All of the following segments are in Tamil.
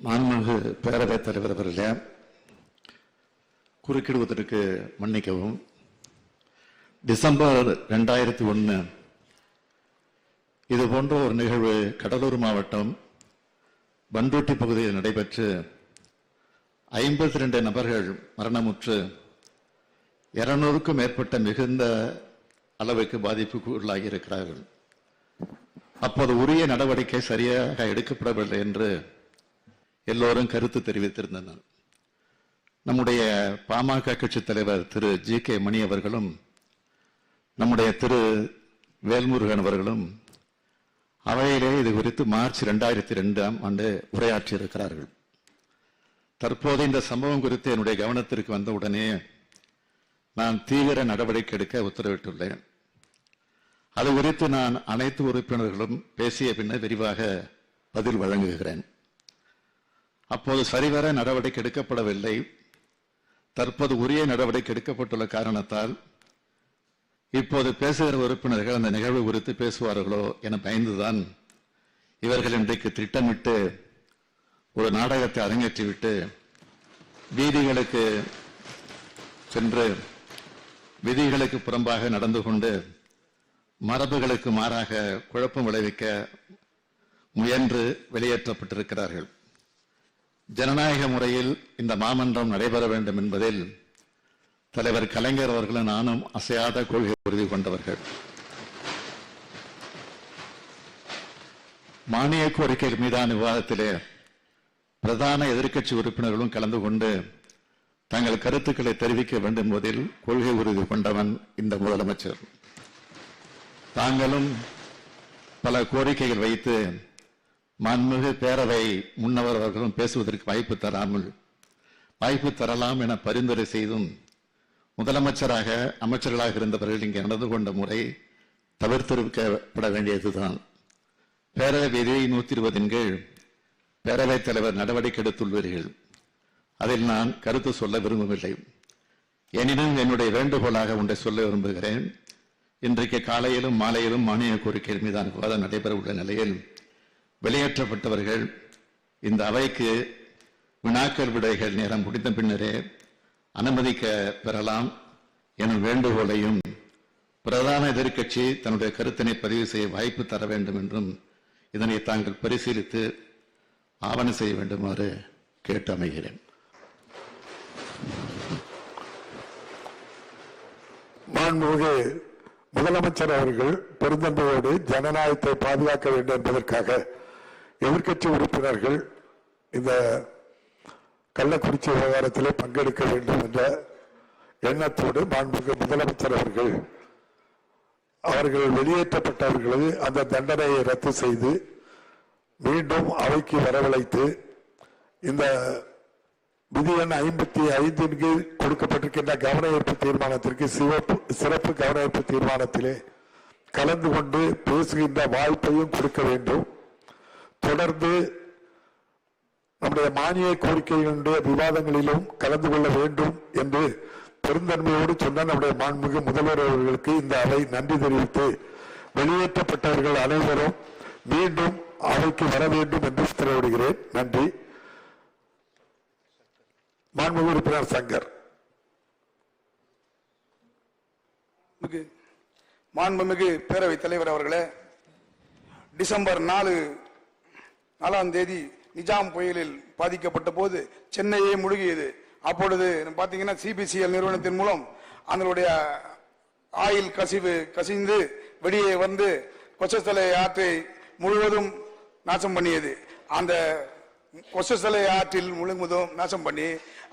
மாண்புமிகு பேரவைத் தலைவர் அவர்களே, குறுக்கிடுவதற்கு மன்னிக்கவும். டிசம்பர் 2001 இது போன்ற ஒரு நிகழ்வு கடலூர் மாவட்டம் பண்ருட்டி பகுதியில் நடைபெற்று 52 நபர்கள் மரணமுற்று 200க்கும் மேற்பட்ட மிகுந்த அளவுக்கு பாதிப்புக்கு உள்ளாகி இருக்கிறார்கள். அப்போது உரிய நடவடிக்கை சரியாக எடுக்கப்படவில்லை என்று எல்லோரும் கருத்து தெரிவித்திருந்தனர். நம்முடைய பாமக கட்சி தலைவர் திரு ஜி கே மணி அவர்களும் நம்முடைய திரு வேல்முருகன் அவர்களும் அவையிலே இது குறித்து மார்ச் 2002 உரையாற்றியிருக்கிறார்கள். தற்போது இந்த சம்பவம் குறித்து என்னுடைய கவனத்திற்கு வந்தவுடனே நான் தீவிர நடவடிக்கை எடுக்க உத்தரவிட்டுள்ளேன். அது குறித்து நான் அனைத்து உறுப்பினர்களும் பேசிய பின்னர் விரிவாக பதில் வழங்குகிறேன். அப்போது சரிவர நடவடிக்கை எடுக்கப்படவில்லை. தற்போது உரிய நடவடிக்கை எடுக்கப்பட்டுள்ள காரணத்தால் இப்போது பேசுகிற உறுப்பினர்கள் அந்த நிகழ்வு குறித்து பேசுவார்களோ என பயந்துதான் இவர்கள் இன்றைக்கு திட்டமிட்டு ஒரு நாடகத்தை அரங்கேற்றிவிட்டு வீதிகளுக்கு சென்று விதிகளுக்கு புறம்பாக நடந்து கொண்டு மரபுகளுக்கு மாறாக குழப்பம் விளைவிக்க முயன்று வெளியேற்றப்பட்டிருக்கிறார்கள். ஜனநாயக முறையில் இந்த மாமன்றம் நடைபெற வேண்டும் என்பதில் தலைவர் கலைஞர் அவர்களும் நானும் அசையாத கொள்கை உறுதி கொண்டவர்கள். மானிய கோரிக்கைகள் மீதான விவாதத்திலே பிரதான எதிர்க்கட்சி உறுப்பினர்களும் கலந்து கொண்டு தங்கள் கருத்துக்களை தெரிவிக்க வேண்டும் என்பதில் கொள்கை உறுதி கொண்டவன் இந்த முதலமைச்சர். தாங்களும் பல கோரிக்கைகள் வைத்து மாண்புமிகு பேரவை முன்னவர் அவர்களும் பேசுவதற்கு வாய்ப்பு தரலாம் என பரிந்துரை செய்தும் முதலமைச்சராக அமைச்சர்களாக இருந்தவர்கள் இங்கே நடந்து கொண்ட முறை தவிர்த்திருக்கப்பட வேண்டியதுதான். பேரவை விதி 120 கீழ் பேரவைத் தலைவர் நடவடிக்கை எடுத்துள்ளீர்கள். அதில் நான் கருத்து சொல்ல விரும்பவில்லை. எனினும் என்னுடைய வேண்டுகோளாக ஒன்றை சொல்ல விரும்புகிறேன். இன்றைக்கு காலையிலும் மாலையிலும் மானிய கோரிக்கை மீதான விவாதம் நடைபெற உள்ள நிலையில் வெளியேற்றப்பட்டவர்கள் இந்த அவைக்கு வினாக்கள் விடைகள் நேரம் முடிந்த பின்னரே அனுமதிக்க பெறலாம் எனும் வேண்டுகோளையும் பிரதான எதிர்க்கட்சி தன்னுடைய கருத்தினை பதிவு செய்ய வாய்ப்பு தர வேண்டும் என்றும் இதனை தாங்கள் பரிசீலித்து ஆவணம் செய்ய வேண்டுமாறு கேட்டு அமைகிறேன். மாண்புமிகு முதலமைச்சர் அவர்கள் பெருந்தன்மையோடு ஜனநாயகத்தை பாதுகாக்க வேண்டும் என்பதற்காக எதிர்க்கட்சி உறுப்பினர்கள் இந்த கள்ளக்குறிச்சி விவகாரத்திலே பங்கெடுக்க வேண்டும் என்ற எண்ணத்தோடு மாண்புமிகு முதலமைச்சர் அவர்கள் வெளியேற்றப்பட்டவர்கள் அந்த தண்டனையை ரத்து செய்து மீண்டும் அவைக்கு வரவழைத்து இந்த விதி எண் 55 கீழ் கொடுக்கப்பட்டிருக்கின்ற கவன ஈர்ப்பு தீர்மானத்திற்கு சிறப்பு கவன ஈர்ப்பு தீர்மானத்திலே கலந்து கொண்டு பேசுகின்ற வாய்ப்பையும் கொடுக்க வேண்டும். தொடர்ந்து நம்முடைய மானிய கோரிக்கைகளுடைய விவாதங்களிலும் கலந்து கொள்ள வேண்டும் என்று பெருந்தன்மையோடு சொன்ன நம்முடைய மாண்புமிகு முதல்வர் அவர்களுக்கு இந்த அவை நன்றி தெரிவித்து வெளியேற்றப்பட்டவர்கள் அனைவரும் மீண்டும் அவைக்கு வர வேண்டும் என்று உத்தரவிடுகிறேன். நன்றி. மாண்புமிகு உறுப்பினர் சங்கர். மாண்புமிகு பேரவைத் தலைவர் அவர்களே, டிசம்பர் 4ஆம் தேதி நிஜாம் புயலில் பாதிக்கப்பட்ட போது சென்னையே முழுகியது. அப்பொழுது பாத்தீங்கன்னா சிபிசிஎல் நிறுவனத்தின் மூலம் அதனுடைய ஆயில் கசிந்து வெளியே வந்து கொச்சத்தலை ஆற்றை முழுவதும் நாசம் பண்ணியது. அந்த கொச்சத்தலை ஆற்றில் முழுவதும் நாசம் பண்ணி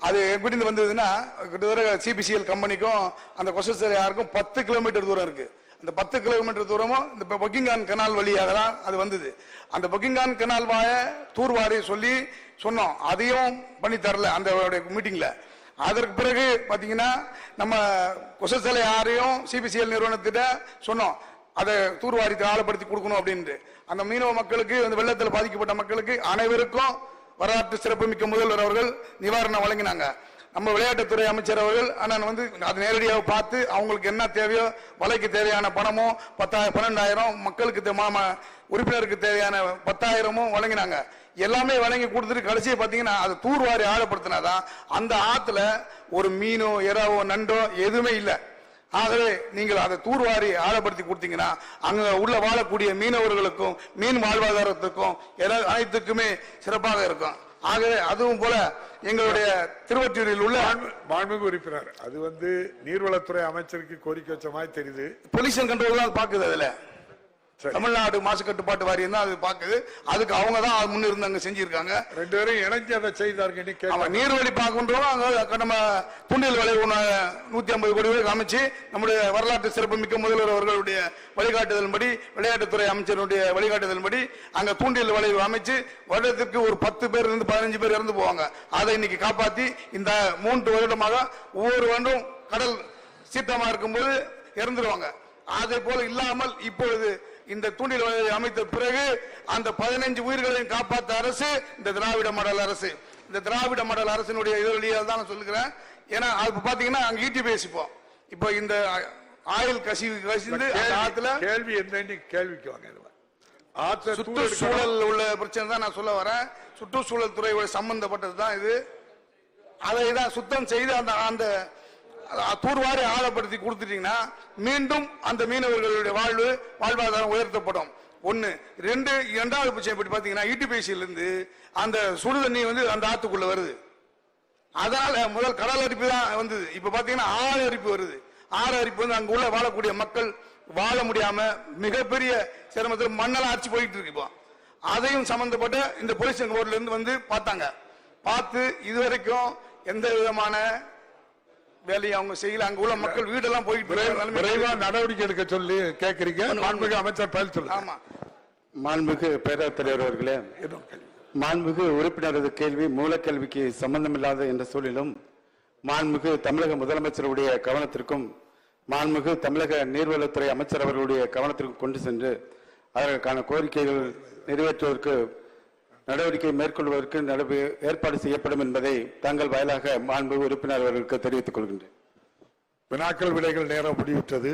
அது எப்படி வந்ததுன்னா கிட்டத்தட்ட சிபிசிஎல் கம்பெனிக்கும் அந்த கொச்சத்தலை ஆறுக்கும் 10 கிலோமீட்டர் தூரம் இருக்கு. அந்த 10 கிலோமீட்டர் தூரமும் இந்த பக்கிங்கான் கனால் வழியாக தான் அது வந்தது. அந்த பக்கிங்கான் கனால் வாய தூர்வாரி சொன்னோம், அதையும் பண்ணி தரல அந்த மீட்டிங்ல. அதற்கு பிறகு பாத்தீங்கன்னா நம்ம கொசத்தலை ஆறையும் சிபிசிஎல் நிறுவனத்திட்ட சொன்னோம், அதை தூர்வாரி ஆழப்படுத்தி கொடுக்கணும் அப்படின்ட்டு. அந்த மீனவ மக்களுக்கு அந்த வெள்ளத்தில் பாதிக்கப்பட்ட மக்களுக்கு அனைவருக்கும் வரலாற்று சிறப்புமிக்க முதல்வர் அவர்கள் நிவாரணம் வழங்கினாங்க. நம்ம விளையாட்டுத்துறை அமைச்சர் அவர்கள் அது நேரடியாக பார்த்து அவங்களுக்கு என்ன தேவையோ வலைக்கு தேவையான பணமோ 12,000 மக்களுக்கு உறுப்பினருக்கு தேவையான 10,000 வழங்கினாங்க. எல்லாமே வழங்கி கொடுத்துட்டு கடைசியை பாத்தீங்கன்னா அது தூர்வாரி ஆழப்படுத்தினாதான் அந்த ஆத்துல ஒரு மீனோ எறாவோ நண்டோ எதுவுமே இல்லை. ஆகவே நீங்கள் அதை தூர்வாரி ஆழப்படுத்தி கொடுத்தீங்கன்னா அங்க உள்ள வாழக்கூடிய மீனவர்களுக்கும் மீன் வாழ்வாதாரத்துக்கும் அனைத்துக்குமே சிறப்பாக இருக்கும். ஆகவே அதுவும் போல எங்களுடைய திருவொற்றியூரில் உள்ள மாண்புமிகு உறுப்பினர், அது நீர்வளத்துறை அமைச்சருக்கு கோரிக்கை வச்ச மாதிரி தெரியுது. பொல்யூஷன் கண்ட்ரோல் தான் பாக்குது. அதுல தமிழ்நாடு மாசு கட்டுப்பாட்டு வாரியம் தான் அது பாக்குது. அதுக்கு அவங்க தான் முன்னிருந்து அங்க செஞ்சிருக்காங்க. ரெண்டு பேரும் இணைஞ்சு அதை செய்தார்கள். நீர்வழி பார்க்கின்றோம். நம்ம தூண்டில் வலை 150 கோடி ரூபாய்க்கு அமைச்சு நம்முடைய வரலாற்று சிறப்பு மிக்க முதல்வர் அவர்களுடைய வழிகாட்டுதல்படி, விளையாட்டுத்துறை அமைச்சருடைய வழிகாட்டுதல்படி அங்க தூண்டில் வலை அமைச்சு வருடத்துக்கு ஒரு 10 பேர் இருந்து 15 பேர் இறந்து போவாங்க. அதை இன்னைக்கு காப்பாத்தி இந்த 3 வருடமாக ஒவ்வொரு வருடம் கடல் சீற்றமா இருக்கும்போது இறந்துருவாங்க. அதே போல இல்லாமல் இப்பொழுது இந்த தூண்டில் வலையை அமைத்த பிறகு அந்த 15 உயிர்களையும் காப்பாற்ற அரசு இந்த திராவிட மாடல் அரசு. இந்த திராவிட மாடல் அரசினுடைய இதழியால் தான் நான் சொல்லுகிறேன். ஏன்னா அது பாத்தீங்கன்னா அங்க ஈட்டி பேசிப்போம். இப்போ இந்த ஆயில் கசிந்து ஆத்துல கேள்வி என்ன கேள்விக்கு வாங்க. சுற்றுச்சூழல் உள்ள பிரச்சனை தான் நான் சொல்ல வரேன். சுற்றுச்சூழல் துறையோட சம்பந்தப்பட்டது தான் இது. அதை தான் சுத்தம் செய்து அந்த தூர்வாரி ஆழப்படுத்தி கொடுத்துட்டீங்கன்னா மீண்டும் அந்த மீனவர்களுடைய வாழ்வாதாரம் உயர்த்தப்படும். 1. 2வது பிரச்சனை பற்றி பாத்தீங்கன்னா ஈட்டிபேசியிலிருந்து அந்த சுடுதண்ணி அந்த ஆத்துக்குள்ள வருது. அதனால முதல் கடல் அரிப்பு தான் வந்தது. இப்ப பாத்தீங்கன்னா ஆறு அரிப்பு வருது. ஆறு அரிப்பு அங்க உள்ள வாழக்கூடிய மக்கள் வாழ முடியாம மிகப்பெரிய சிரமத்தில் மண்ணெல்லாம் அரிச்சு போயிட்டு இருக்கு. இப்போ அதையும் சம்பந்தப்பட்ட இந்த பொல்யூஷன் போர்டுல இருந்து பார்த்தாங்க. பார்த்து இதுவரைக்கும் எந்த விதமான வேலையை அவங்க செய்யல. அங்க உள்ள மக்கள் வீடெல்லாம் போயிட்டு விரைவா நடவடிக்கை எடுக்க சொல்லி கேட்கறீங்க. மாண்புமிகு அமைச்சர் பதில் சொல்லுங்க. ஆமா. மாண்புமிகு பேரவைத் தலைவர் அவர்களே, மாண்புமிகு உறுப்பினரது கேள்வி மூலக்கல்விக்கு சம்பந்தமில்லாத என்ற சூழலிலும் மாண்புமிகு தமிழக முதலமைச்சருடைய கவனத்திற்கும் மாண்புமிகு தமிழக நீர்வளத்துறை அமைச்சர் அவர்களுடைய கவனத்திற்கும் கொண்டு சென்று அதற்கான கோரிக்கைகள் நிறைவேற்றுவதற்கு நடவடிக்கை மேற்கொள்வதற்கு ஏற்பாடு செய்யப்படும் என்பதை தங்கள் வாயிலாக மாண்புமிகு உறுப்பினர் அவர்களுக்கு தெரிவித்துக் கொள்கின்றேன். வினாக்கள் விடைகள் நேரம் முடிவிட்டது.